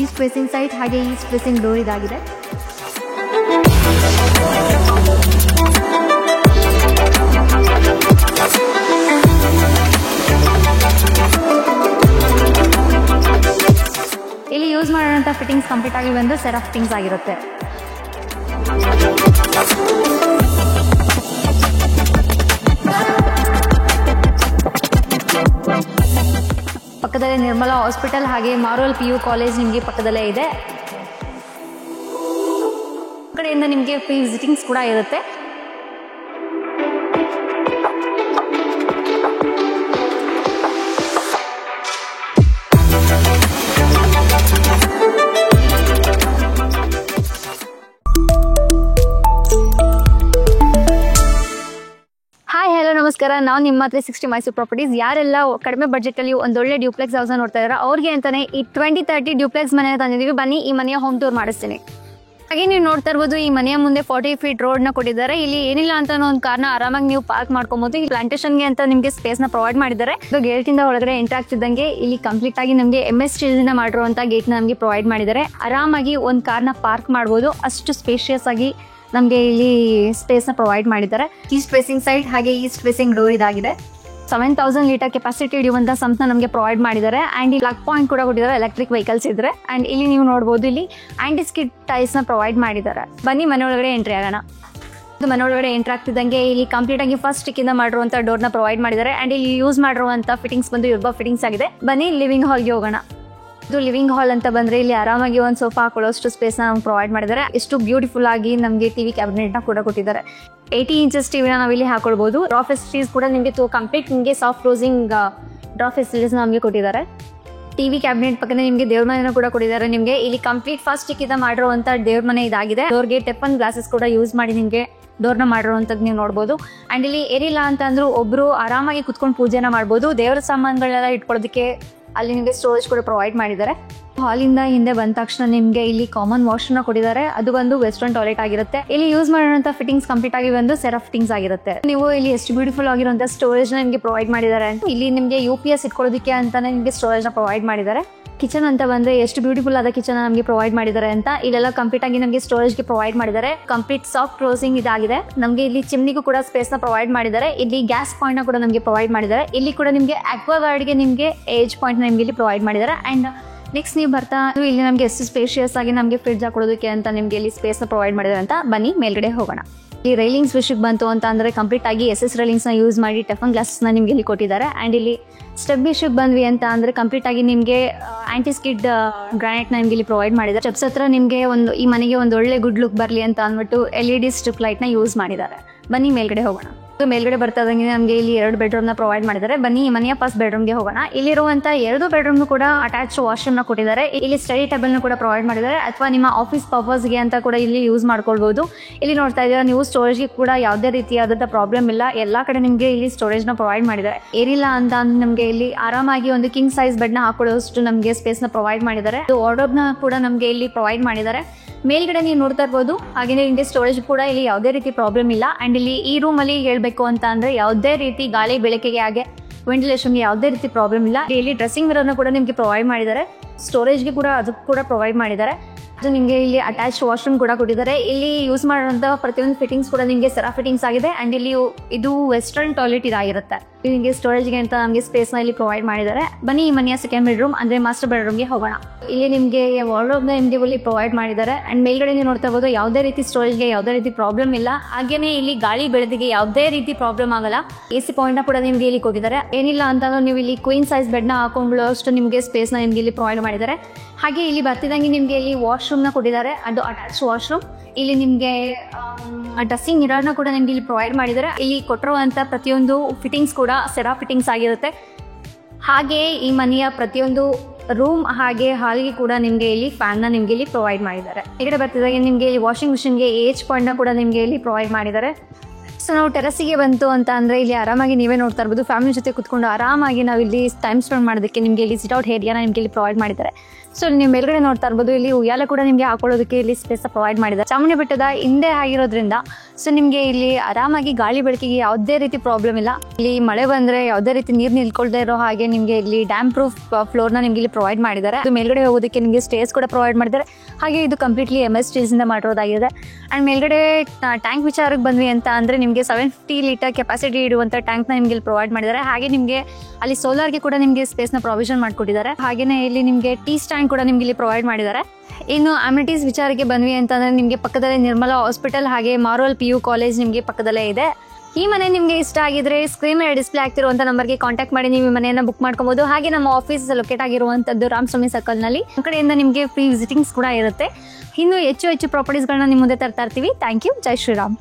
East facing site ಹಾಗೆ East facing door ಇದಾಗಿದೆ. ಇಲ್ಲಿ ಯೂಸ್ ಮಾಡೋಂಥ ಫಿಟ್ಟಿಂಗ್ಸ್ ಕಂಪ್ಲೀಟ್ ಆಗಿ ಬಂದು ಸೆರಾಫ್ ಫಿಟ್ಟಿಂಗ್ಸ್ ಆಗಿರುತ್ತೆ. ಪಕ್ಕದಲ್ಲೇ ನಿರ್ಮಲಾ ಹಾಸ್ಪಿಟಲ್ ಹಾಗೆ ಮಾರೋಲ್ PU ಕಾಲೇಜ್ ನಿಮಗೆ ಪಕ್ಕದಲ್ಲೇ ಇದೆ. ಕಡೆಯಿಂದ ನಿಮಗೆ ಫ್ರೀ ವಿಸಿಟಿಂಗ್ಸ್ ಕೂಡ ಇರುತ್ತೆ. ನಮಸ್ಕಾರ, ನಾವು ನಿಮ್ಮ 360 ಮೈಸೂರು ಪ್ರಾಪರ್ಟೀಸ್. ಯಾರೆಲ್ಲ ಕಡಿಮೆ ಬಜೆಟಲ್ಲಿ ಒಂದೊಳ್ಳೆ ಡ್ಯೂಪ್ಲೆಕ್ಸ್ ಹೌಸ್ ನೋಡ್ತಾ ಇದ್ದಾರೆ ಅವ್ರಿಗೆ ಅಂತಾನೆ ಈ 2030 ಡ್ಯೂಪ್ಲೆಕ್ಸ್ ಮನೆ ತಂದಿದ್ದೀವಿ. ಬನ್ನಿ ಈ ಮನೆಯ ಹೋಮ್ ಟೂರ್ ಮಾಡಿಸ್ತೀನಿ. ಹಾಗೆ ನೀವು ನೋಡ್ತಾ ಇರ್ಬೋದು, ಈ ಮನೆಯ ಮುಂದೆ 40 ಫೀಟ್ ರೋಡ್ನ ಕೊಟ್ಟಿದ್ದಾರೆ. ಇಲ್ಲಿ ಏನಿಲ್ಲ ಅಂತ ಒಂದು ಕಾರ್ನ ಆರಾಮಾಗಿ ನೀವು ಪಾರ್ಕ್ ಮಾಡ್ಕೊಬೋದು. ಈ ಪ್ಲಾಂಟೇಶನ್ಗೆ ಅಂತ ನಿಮಗೆ ಸ್ಪೇಸ್ನ ಪ್ರೊವೈಡ್ ಮಾಡಿದ್ದಾರೆ. ಗೇಟಿಂದ ಒಳಗಡೆ ಎಂಟರ್ ಆಗ್ತಿದ್ದಂಗೆ ಇಲ್ಲಿ ಕಂಪ್ಲೀಟ್ ಆಗಿ ನಮಗೆ MS ಸ್ಟೀಲ್ನ ಮಾಡಿರುವಂಥ ಗೇಟ್ನ ನಮಗೆ ಪ್ರೊವೈಡ್ ಮಾಡಿದ್ದಾರೆ. ಆರಾಮಾಗಿ ಒಂದು ಕಾರ್ನ ಪಾರ್ಕ್ ಮಾಡ್ಬೋದು, ಅಷ್ಟು ಸ್ಪೇಷಿಯಸ್ ಆಗಿ ನಮಗೆ ಇಲ್ಲಿ ಸ್ಪೇಸ್ನ ಪ್ರೊವೈಡ್ ಮಾಡಿದ್ದಾರೆ. ಈಸ್ಟ್ ಫೇಸಿಂಗ್ ಸೈಡ್ ಹಾಗೆ ಈಸ್ಟ್ ಫೇಸಿಂಗ್ ಡೋರ್ ಇದಾಗಿದೆ. 7000 ಲೀಟರ್ ಕೆಪಾಸಿಟಿ ಇಡುವಂಥ ಸಂಸ್ಥೆ ನಮಗೆ ಪ್ರೊವೈಡ್ ಮಾಡಿದ್ದಾರೆ. ಆ್ಯಂಡ್ ಇಲ್ಲಿ ಪ್ಲಗ್ ಪಾಯಿಂಟ್ ಕೂಡ ಕೊಟ್ಟಿದ್ದಾರೆ ಎಲೆಕ್ಟ್ರಿಕ್ ವೆಹಿಕಲ್ಸ್ ಇದ್ರೆ. ಆ್ಯಂಡ್ ಇಲ್ಲಿ ನೀವು ನೋಡ್ಬೋದು, ಇಲ್ಲಿ ಆಂಟಿ ಸ್ಕಿಡ್ ಟೈಲ್ಸ್ನ ಪ್ರೊವೈಡ್ ಮಾಡಿದ್ದಾರೆ. ಬನ್ನಿ ಮನೆ ಒಳಗಡೆ ಎಂಟ್ರಿ ಆಗೋಣ. ಮನೆ ಒಳಗಡೆ ಎಂಟ್ರಿ ಆಗ್ತಿದ್ದಂಗೆ ಇಲ್ಲಿ ಕಂಪ್ಲೀಟ್ ಆಗಿ ಫಸ್ಟ್ ಸ್ಟಿಕ್ಕಿಂದ ಮಾಡಿರುವಂಥ ಡೋರ್ನ ಪ್ರೊವೈಡ್ ಮಾಡಿದ್ದಾರೆ. ಆ್ಯಂಡ್ ಇಲ್ಲಿ ಯೂಸ್ ಮಾಡಿರುವಂಥ ಫಿಟ್ಟಿಂಗ್ಸ್ ಬಂದು ಯುರ್ಬಾ ಫಿಟ್ಟಿಂಗ್ಸ್ ಆಗಿದೆ. ಬನ್ನಿ ಲಿವಿಂಗ್ ಹಾಲ್ಗೆ ಹೋಗೋಣ. ಇದು ಲಿವಿಂಗ್ ಹಾಲ್ ಅಂತ ಬಂದರೆ ಇಲ್ಲಿ ಆರಾಮಾಗಿ ಒಂದು ಸೋಫಾ ಹಾಕೊಳ್ಳೋಷ್ಟು ಸ್ಪೇಸ್ನ ನಮ್ಗೆ ಪ್ರೊವೈಡ್ ಮಾಡಿದ್ದಾರೆ. ಎಷ್ಟು ಬ್ಯೂಟಿಫುಲ್ ಆಗಿ ನಮಗೆ TV ಕ್ಯಾಬಿನೆಟ್ನ ಕೂಡ ಕೊಟ್ಟಿದ್ದಾರೆ. 80 ಇಂಚಸ್ ಟಿವಿನ ನಾವಿಲ್ಲಿ ಹಾಕೊಳ್ಬೋದು. ಡ್ರಾ ಫೆಸಿಲಿಟೀಸ್ ಕೂಡ ನಿಮಗೆ ಕಂಪ್ಲೀಟ್ ನಿಮಗೆ ಸಾಫ್ಟ್ ಕ್ಲೋಸಿಂಗ್ ಡ್ರಾ ಫೆಸಿಲಿಟೀಸ್ನ ನಮಗೆ ಕೊಟ್ಟಿದ್ದಾರೆ. TV ಕ್ಯಾಬಿನೆಟ್ ಪಕ್ಕದ ನಿಮಗೆ ದೇವ್ರ ಮನೆಯನ್ನು ಕೂಡ ಕೊಟ್ಟಿದ್ದಾರೆ. ನಿಮಗೆ ಇಲ್ಲಿ ಕಂಪ್ಲೀಟ್ ಫಸ್ಟ್ ಸ್ಟಿಕ್ಕಿಂದ ಮಾಡಿರುವಂಥ ದೇವ್ರ ಮನೆ ಇದಾಗಿದೆ. ಡೋರ್ಗೆ ಟೆಫನ್ ಗ್ಲಾಸಸ್ ಕೂಡ ಯೂಸ್ ಮಾಡಿ ನಿಮಗೆ ಡೋರ್ನ ಮಾಡಿರುವಂಥದ್ದು ನೀವು ನೋಡ್ಬೋದು. ಆ್ಯಂಡ್ ಇಲ್ಲಿ ಏರಿಲ್ಲ ಅಂತ ಅಂದ್ರೂ ಒಬ್ಬರು ಆರಾಮಾಗಿ ಕುತ್ಕೊಂಡು ಪೂಜೆನ ಮಾಡ್ಬೋದು. ದೇವರ ಸಾಮಾನುಗಳೆಲ್ಲ ಇಟ್ಕೊಳ್ಳೋದಕ್ಕೆ ಅಲ್ಲಿ ನಿಮಗೆ ಸ್ಟೋರೇಜ್ ಕೂಡ ಪ್ರೊವೈಡ್ ಮಾಡಿದ್ದಾರೆ. ಹಾಲಿಂದ ಹಿಂದೆ ಬಂದ ತಕ್ಷಣ ನಿಮಗೆ ಇಲ್ಲಿ ಕಾಮನ್ ವಾಶ್ರೂಮ್ನ ಕೊಟ್ಟಿದ್ದಾರೆ. ಅದು ಬಂದು ವೆಸ್ಟರ್ನ್ ಟಾಯ್ಲೆಟ್ ಆಗಿರುತ್ತೆ. ಇಲ್ಲಿ ಯೂಸ್ ಮಾಡುವಂಥ ಫಿಟ್ಟಿಂಗ್ಸ್ ಕಂಪ್ಲೀಟ್ ಆಗಿ ಬಂದು ಸೆರಾಫ್ ಫಿಟ್ಟಿಂಗ್ಸ್ ಆಗಿರುತ್ತೆ. ನೀವು ಇಲ್ಲಿ ಎಷ್ಟು ಬ್ಯೂಟಿಫುಲ್ ಆಗಿರುವಂಥ ಸ್ಟೋರೇಜ್ನ ನಿಮಗೆ ಪ್ರೊವೈಡ್ ಮಾಡಿದ್ದಾರೆ. ಅಂತ ಇಲ್ಲಿ ನಿಮಗೆ UPS ಇಟ್ಕೊಳ್ಳೋದಕ್ಕೆ ಅಂತಾನೆ ನಿಮಗೆ ಸ್ಟೋರೇಜ್ನ ಪ್ರೊವೈಡ್ ಮಾಡಿದ್ದಾರೆ. ಕಿಚನ್ ಅಂತ ಬಂದ್ರೆ ಎಷ್ಟು ಬ್ಯೂಟಿಫುಲ್ ಆದ ಕಿಚನ್ ನಮಗೆ ಪ್ರೊವೈಡ್ ಮಾಡಿದ್ದಾರೆ ಅಂತ. ಇಲ್ಲೆಲ್ಲ ಕಂಪ್ಲೀಟ್ ಆಗಿ ನಮಗೆ ಸ್ಟೋರೇಜ್ಗೆ ಪ್ರೊವೈಡ್ ಮಾಡಿದ್ದಾರೆ. ಕಂಪ್ಲೀಟ್ ಸಾಫ್ಟ್ ಕ್ಲೋಸಿಂಗ್ ಇದಾಗಿದೆ. ನಮಗೆ ಇಲ್ಲಿ ಚಿಮ್ನಿಗೂ ಕೂಡ ಸ್ಪೇಸ್ನ ಪ್ರೊವೈಡ್ ಮಾಡಿದ್ದಾರೆ. ಇಲ್ಲಿ ಗ್ಯಾಸ್ ಪಾಯಿಂಟ್ನ ಕೂಡ ನಮಗೆ ಪ್ರೊವೈಡ್ ಮಾಡಿದ್ದಾರೆ. ಇಲ್ಲಿ ಕೂಡ ನಿಮಗೆ ಅಕ್ವಾಗಾರ್ಡ್ಗೆ ನಿಮಗೆ ಏಜ್ ಪಾಯಿಂಟ್ ನಿಮಗೆ ಇಲ್ಲಿ ಪ್ರೊವೈಡ್ ಮಾಡಿದ್ದಾರೆ. ಆ್ಯಂಡ್ ನೆಕ್ಸ್ಟ್ ನೀವು ಬರ್ತಾ ಇಲ್ಲಿ ನಮಗೆ ಎಷ್ಟು ಸ್ಪೇಷಿಯಸ್ ಆಗಿ ನಮಗೆ ಫ್ರಿಡ್ಜ್ ಹಾಕೊಳ್ಳೋದಕ್ಕೆ ಅಂತ ನಿಮಗೆ ಇಲ್ಲಿ ಸ್ಪೇಸ್ನ ಪ್ರೊವೈಡ್ ಮಾಡಿದ್ದಾರೆ ಅಂತ. ಬನ್ನಿ ಮೇಲ್ಗಡೆ ಹೋಗೋಣ. ಈ ರೈಲಿಂಗ್ಸ್ ವಿಷಯಕ್ಕೆ ಬಂತು ಅಂತ ಅಂದರೆ ಕಂಪ್ಲೀಟ್ ಆಗಿ SS ರೈಲಿಂಗ್ಸ್ನ ಯೂಸ್ ಮಾಡಿ ಟೆಫನ್ ಗ್ಲಾಸಸ್ನ ನಿಮಗೆ ಇಲ್ಲಿ ಕೊಟ್ಟಿದ್ದಾರೆ. ಆ್ಯಂಡ್ ಇಲ್ಲಿ ಸ್ಟೆಪ್ ವಿಷಯಕ್ಕೆ ಬಂದ್ವಿ ಅಂತ ಅಂದರೆ ಕಂಪ್ಲೀಟ್ ಆಗಿ ನಿಮಗೆ ಆಂಟಿ ಸ್ಕಿಡ್ ಗ್ರಾನೈಟ್ನ ನಿಮಗೆ ಇಲ್ಲಿ ಪ್ರೊವೈಡ್ ಮಾಡಿದ್ದಾರೆ. ಸ್ಟೆಪ್ಸ್ ಹತ್ರ ನಿಮಗೆ ಈ ಮನೆಗೆ ಒಂದು ಒಳ್ಳೆ ಗುಡ್ ಲುಕ್ ಬರಲಿ ಅಂತ ಅಂದ್ಬಿಟ್ಟು LED ಸ್ಟ್ರಿಪ್ ಲೈಟ್ನ ಯೂಸ್ ಮಾಡಿದ್ದಾರೆ. ಬನ್ನಿ ಮೇಲ್ಗಡೆ ಹೋಗೋಣ. ಮೇಲ್ಗಡೆ ಬರ್ತಾ ಇದ್ದಂಗೆ ನಮಗೆ ಇಲ್ಲಿ 2 ಬೆಡ್ರೂಮ್ನ ಪ್ರೊವೈಡ್ ಮಾಡಿದ್ದಾರೆ. ಬನ್ನಿ ಈ ಮನೆಯ ಫಸ್ಟ್ ಬೆಡ್ರೂಮ್ಗೆ ಹೋಗೋಣ. ಇಲ್ಲಿರುವಂಥ 2 ಬೆಡ್ರೂಮ್ ಕೂಡ ಅಟ್ಯಾಚ್ ವಾಶ್ರೂಮ್ನ ಕೊಟ್ಟಿದ್ದಾರೆ. ಇಲ್ಲಿ ಸ್ಟಡಿ ಟೇಬಲ್ನ ಕೂಡ ಪ್ರೊವೈಡ್ ಮಾಡಿದ್ದಾರೆ. ಅಥವಾ ನಿಮ್ಮ ಆಫೀಸ್ ಪರ್ಪಸ್ಗೆ ಅಂತ ಕೂಡ ಇಲ್ಲಿ ಯೂಸ್ ಮಾಡ್ಕೊಳ್ಬೋದು. ಇಲ್ಲಿ ನೋಡ್ತಾ ಇದ್ದೀರಾ ನೀವು, ಸ್ಟೋರೇಜ್ಗೆ ಕೂಡ ಯಾವುದೇ ರೀತಿಯಾದಂಥ ಪ್ರಾಬ್ಲಮ್ ಇಲ್ಲ. ಎಲ್ಲ ಕಡೆ ನಿಮಗೆ ಇಲ್ಲಿ ಸ್ಟೋರೇಜ್ನ ಪ್ರೊವೈಡ್ ಮಾಡಿದ್ದಾರೆ. ಏರಿಲ್ಲ ಅಂತ ನಮಗೆ ಇಲ್ಲಿ ಆರಾಮಾಗಿ ಒಂದು ಕಿಂಗ್ ಸೈಜ್ ಬೆಡ್ನ ಹಾಕೊಳ್ಳೋಷ್ಟು ನಮಗೆ ಸ್ಪೇಸ್ನ ಪ್ರೊವೈಡ್ ಮಾಡಿದ್ದಾರೆ. ವಾರ್ಡ್ರೋಬ್ನ ಕೂಡ ನಮಗೆ ಇಲ್ಲಿ ಪ್ರೊವೈಡ್ ಮಾಡಿದ್ದಾರೆ. ಮೇಲ್ಗಡೆ ನೀವು ನೋಡ್ತಾ ಇರ್ಬೋದು. ಹಾಗೆಯೇ ನಿಮಗೆ ಸ್ಟೋರೇಜ್ ಕೂಡ ಇಲ್ಲಿ ಯಾವುದೇ ರೀತಿ ಪ್ರಾಬ್ಲಮ್ ಇಲ್ಲ. ಆ್ಯಂಡ್ ಇಲ್ಲಿ ಈ ರೂಮಲ್ಲಿ ಹೇಳಬೇಕು ಅಂತ ಅಂದರೆ ಯಾವುದೇ ರೀತಿ ಗಾಳಿ ಬೆಳಕಿಗೆ ಹಾಗೆ ವೆಂಟಿಲೇಷನ್ಗೆ ಯಾವುದೇ ರೀತಿ ಪ್ರಾಬ್ಲಮ್ ಇಲ್ಲ. ಇಲ್ಲಿ ಡ್ರೆಸ್ಸಿಂಗ್ ಮಿರರ್ನ ಕೂಡ ನಿಮಗೆ ಪ್ರೊವೈಡ್ ಮಾಡಿದ್ದಾರೆ. ಸ್ಟೋರೇಜ್ಗೆ ಕೂಡ ಅದಕ್ಕೆ ಕೂಡ ಪ್ರೊವೈಡ್ ಮಾಡಿದ್ದಾರೆ. ಅದು ನಿಮಗೆ ಇಲ್ಲಿ ಅಟ್ಯಾಚ್ ವಾಶ್ರೂಮ್ ಕೂಡ ಕೊಟ್ಟಿದ್ದಾರೆ. ಇಲ್ಲಿ ಯೂಸ್ ಮಾಡುವಂಥ ಪ್ರತಿಯೊಂದು ಫಿಟ್ಟಿಂಗ್ಸ್ ಕೂಡ ನಿಮಗೆ ಸೆರಾ ಫಿಟ್ಟಿಂಗ್ಸ್ ಆಗಿದೆ. ಆ್ಯಂಡ್ ಇಲ್ಲಿ ಇದು ವೆಸ್ಟರ್ನ್ ಟಾಯ್ಲೆಟ್ ಇದಾಗಿರುತ್ತೆ. ನಿಮಗೆ ಸ್ಟೋರೇಜ್ಗೆ ಅಂತ ನಮಗೆ ಸ್ಪೇಸ್ನ ಇಲ್ಲಿ ಪ್ರೊವೈಡ್ ಮಾಡಿದ್ದಾರೆ. ಬನ್ನಿ ಈ ಮನೆಯ ಸೆಕೆಂಡ್ ಬೆಡ್ರೂಮ್ ಅಂದರೆ ಮಾಸ್ಟರ್ ಬೆಡ್ರೂಮ್ಗೆ ಹೋಗೋಣ. ಇಲ್ಲಿ ನಿಮಗೆ ವಾರ್ಡ್ರೋಬ್ನ ನಿಮಗೆ ಇಲ್ಲಿ ಪ್ರೊವೈಡ್ ಮಾಡಿದ್ದಾರೆ. ಆ್ಯಂಡ್ ಮೇಲ್ಗಡೆ ನೀವು ನೋಡ್ತಾ ಇರ್ಬೋದು, ಯಾವುದೇ ರೀತಿ ಸ್ಟೋರೇಜ್ಗೆ ಯಾವುದೇ ರೀತಿ ಪ್ರಾಬ್ಲಮ್ ಇಲ್ಲ. ಹಾಗೆಯೇ ಇಲ್ಲಿ ಗಾಳಿ ಬೆಳಕಿಗೆ ಯಾವುದೇ ರೀತಿ ಪ್ರಾಬ್ಲಮ್ ಆಗಲ್ಲ. AC ಪಾಯಿಂಟ್ನ ಕೂಡ ನಿಮಗೆ ಇಲ್ಲಿ ಕೊಟ್ಟಿದ್ದಾರೆ. ಏನಿಲ್ಲ ಅಂತಂದ್ರೆ ನೀವು ಇಲ್ಲಿ ಕ್ವೀನ್ ಸೈಜ್ ಬೆಡ್ನ ಹಾಕೊಂಡ್ಬಿಡೋ ಅಷ್ಟು ನಿಮಗೆ ಸ್ಪೇಸ್ನ ನಿಮಗೆ ಇಲ್ಲಿ ಪ್ರೊವೈಡ್ ಮಾಡಿದ್ದಾರೆ. ಹಾಗೆ ಇಲ್ಲಿ ಬರ್ತಿದ್ದಂಗೆ ನಿಮಗೆ ಇಲ್ಲಿ ವಾಶ್ರೂಮ್ನ ಕೊಟ್ಟಿದ್ದಾರೆ. ಅದು ಅಟ್ಯಾಚ್ ವಾಶ್ರೂಮ್. ಇಲ್ಲಿ ನಿಮಗೆ ಡ್ರೆಸ್ಸಿಂಗ್ ಮಿರರ್ನ ಕೂಡ ನಿಮಗೆ ಇಲ್ಲಿ ಪ್ರೊವೈಡ್ ಮಾಡಿದ್ದಾರೆ. ಇಲ್ಲಿ ಕೊಟ್ಟಿರುವಂಥ ಪ್ರತಿಯೊಂದು ಫಿಟ್ಟಿಂಗ್ಸ್ ಕೂಡ ಸೆರಾ ಫಿಟ್ಟಿಂಗ್ಸ್ ಆಗಿರುತ್ತೆ. ಹಾಗೆ ಈ ಮನೆಯ ಪ್ರತಿಯೊಂದು ರೂಮ್ ಹಾಗೆ ಹಾಲ್ಗೆ ಕೂಡ ನಿಮಗೆ ಇಲ್ಲಿ ಫ್ಯಾನ್ನ ನಿಮಗೆ ಇಲ್ಲಿ ಪ್ರೊವೈಡ್ ಮಾಡಿದ್ದಾರೆ. ಈ ಕಡೆ ಬರ್ತಿದ್ದಾಗ ನಿಮಗೆ ಇಲ್ಲಿ ವಾಷಿಂಗ್ ಮಿಷಿನ್ಗೆ ಏಜ್ ಪಾಯಿಂಟ್ನ ಕೂಡ ನಿಮಗೆ ಇಲ್ಲಿ ಪ್ರೊವೈಡ್ ಮಾಡಿದ್ದಾರೆ. ಸೊ ನಾವು ಟೆರಸಿಗೆ ಬಂತು ಅಂತ ಅಂದರೆ ಇಲ್ಲಿ ಆರಾಮಾಗಿ ನೀವೇ ನೋಡ್ತಾ ಇರ್ಬೋದು, ಫ್ಯಾಮಿಲಿ ಜೊತೆ ಕುತ್ಕೊಂಡು ಆರಾಮಾಗಿ ನಾವು ಇಲ್ಲಿ ಟೈಮ್ ಸ್ಪೆಂಡ್ ಮಾಡೋದಕ್ಕೆ ನಿಮಗೆ ಇಲ್ಲಿ ಸಿಟ್ಔಟ್ ಏರಿಯಾನ ನಿಮಗೆ ಇಲ್ಲಿ ಪ್ರೊವೈಡ್ ಮಾಡಿದ್ದಾರೆ. ಸೊ ನೀವು ಮೇಲ್ಗಡೆ ನೋಡ್ತಾ ಇರ್ಬೋದು, ಇಲ್ಲಿ ಉಯ್ಯಾಲೆ ಕೂಡ ನಿಮಗೆ ಹಾಕೊಳ್ಳೋದಕ್ಕೆ ಇಲ್ಲಿ ಸ್ಪೇಸ್ ಪ್ರೊವೈಡ್ ಮಾಡಿದ್ದಾರೆ. ಚಾಮುಂಡಿ ಬೆಟ್ಟದ ಹಿಂದೆ ಆಗಿರೋದ್ರಿಂದ ಸೊ ನಿಮಗೆ ಇಲ್ಲಿ ಆರಾಮಾಗಿ ಗಾಳಿ ಬೆಳಕಿಗೆ ಯಾವುದೇ ರೀತಿ ಪ್ರಾಬ್ಲಮ್ ಇಲ್ಲ. ಇಲ್ಲಿ ಮಳೆ ಬಂದರೆ ಯಾವುದೇ ರೀತಿ ನೀರು ನಿಲ್ಕೊಳ್ದೇ ಇರೋ ಹಾಗೆ ನಿಮಗೆ ಇಲ್ಲಿ ಡ್ಯಾಮ್ ಪ್ರೂಫ್ ಫ್ಲೋರ್ನ ನಿಮಗೆ ಇಲ್ಲಿ ಪ್ರೊವೈಡ್ ಮಾಡಿದ್ದಾರೆ. ಅದು ಮೇಲ್ಗಡೆ ಹೋಗೋದಕ್ಕೆ ನಿಮಗೆ ಸ್ಟೇರ್ಸ್ ಕೂಡ ಪ್ರೊವೈಡ್ ಮಾಡಿದ್ದಾರೆ. ಹಾಗೆ ಇದು ಕಂಪ್ಲೀಟ್ಲಿ MS ಸ್ಟೀಲ್ಸಿಂದ ಮಾಡಿರೋದಾಗಿದೆ. ಆ್ಯಂಡ್ ಮೇಲ್ಗಡೆ ಟ್ಯಾಂಕ್ ವಿಚಾರಕ್ಕೆ ಬಂದ್ವಿ ಅಂತ ಅಂದರೆ ನಿಮಗೆ 750 ಲೀಟರ್ ಕೆಪಾಸಿಟಿ ಇಡುವಂಥ ಟ್ಯಾಂಕ್ನ ನಿಮಗೆ ಇಲ್ಲಿ ಪ್ರೊವೈಡ್ ಮಾಡಿದ್ದಾರೆ. ಹಾಗೆ ನಿಮಗೆ ಅಲ್ಲಿ ಸೋಲಾರ್ಗೆ ಕೂಡ ನಿಮಗೆ ಸ್ಪೇಸ್ನ ಪ್ರೊವಿಷನ್ ಮಾಡಿಕೊಟ್ಟಿದ್ದಾರೆ. ಹಾಗೆಯೇ ಇಲ್ಲಿ ನಿಮಗೆ ಟೀ ಸ್ಟ್ಯಾಂಡ್ ಕೂಡ ನಿಮಗೆ ಇಲ್ಲಿ ಪ್ರೊವೈಡ್ ಮಾಡಿದ್ದಾರೆ. ಇನ್ನು ಅಮ್ಯುನಿಟೀಸ್ ವಿಚಾರಕ್ಕೆ ಬಂದ್ವಿ ಅಂತಂದರೆ ನಿಮಗೆ ಪಕ್ಕದಲ್ಲೇ ನಿರ್ಮಲಾ ಹಾಸ್ಪಿಟಲ್ ಹಾಗೆ ಮಾರ್ವಲ್ PU ಕಾಲೇಜ್ ನಿಮಗೆ ಪಕ್ಕದಲ್ಲೇ ಇದೆ. ಈ ಮನೆ ನಿಮಗೆ ಇಷ್ಟ ಆಗಿದ್ರೆ ಸ್ಕ್ರೀನ್ ಮೇಲೆ ಡಿಸ್ಪ್ಲೇ ಆಗ್ತಿರುವಂಥ ನಂಬರ್ಗೆ ಕಾಂಟ್ಯಾಕ್ಟ್ ಮಾಡಿ ನೀವು ಈ ಮನೆಯನ್ನು ಬುಕ್ ಮಾಡ್ಕೊಬೋದು. ಹಾಗೆ ನಮ್ಮ ಆಫೀಸ್ ಲೊಕೇಟ್ ಆಗಿರುವಂಥದ್ದು ರಾಮಸ್ವಾಮಿ ಸರ್ಕಲ್ನಲ್ಲಿ ಕಡೆಯಿಂದ ನಿಮಗೆ ಫ್ರೀ ವಿಸಿಟಿಂಗ್ಸ್ ಕೂಡ ಇರುತ್ತೆ. ಇನ್ನು ಹೆಚ್ಚು ಪ್ರಾಪರ್ಟೀಸ್ಗಳನ್ನ ನಿಮ್ಮ ಮುಂದೆ ತರ್ತಾ ಇರ್ತೀವಿ. Thank you. ಜೈ ಶ್ರೀರಾಮ್.